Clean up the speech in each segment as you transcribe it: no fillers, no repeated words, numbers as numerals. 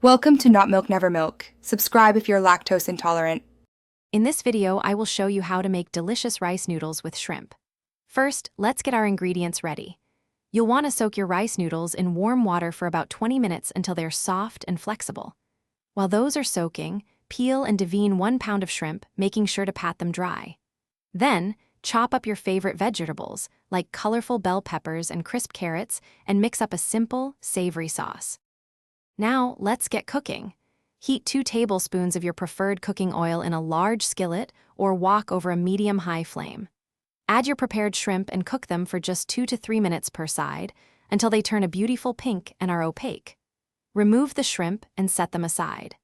Welcome to Not Milk Never Milk. Subscribe if you're lactose intolerant. In this video, I will show you how to make delicious rice noodles with shrimp. First, let's get our ingredients ready. You'll want to soak your rice noodles in warm water for about 20 minutes until they're soft and flexible. While those are soaking, peel and devene 1 pound of shrimp, making sure to pat them dry. Then, chop up your favorite vegetables, like colorful bell peppers and crisp carrots, and mix up a simple, savory sauce. Now, let's get cooking. Heat 2 tablespoons of your preferred cooking oil in a large skillet or wok over a medium-high flame. Add your prepared shrimp and cook them for just 2 to 3 minutes per side until they turn a beautiful pink and are opaque. Remove the shrimp and set them aside.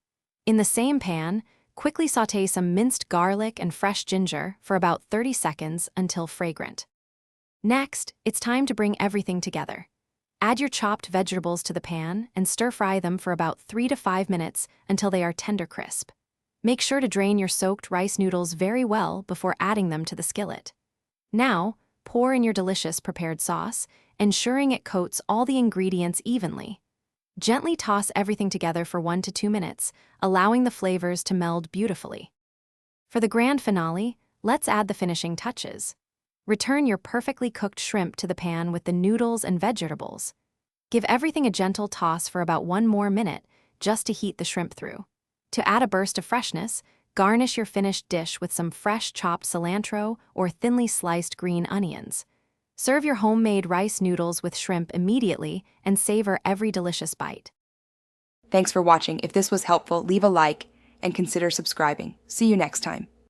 In the same pan, quickly sauté some minced garlic and fresh ginger for about 30 seconds until fragrant. Next, it's time to bring everything together. Add your chopped vegetables to the pan and stir-fry them for about 3 to 5 minutes until they are tender crisp. Make sure to drain your soaked rice noodles very well before adding them to the skillet. Now, pour in your delicious prepared sauce, ensuring it coats all the ingredients evenly. Gently toss everything together for 1 to 2 minutes, allowing the flavors to meld beautifully. For the grand finale, let's add the finishing touches. Return your perfectly cooked shrimp to the pan with the noodles and vegetables. Give everything a gentle toss for about 1 more minute, just to heat the shrimp through. To add a burst of freshness, garnish your finished dish with some fresh chopped cilantro or thinly sliced green onions. Serve your homemade rice noodles with shrimp immediately and savor every delicious bite. Thanks for watching. If this was helpful, leave a like and consider subscribing. See you next time.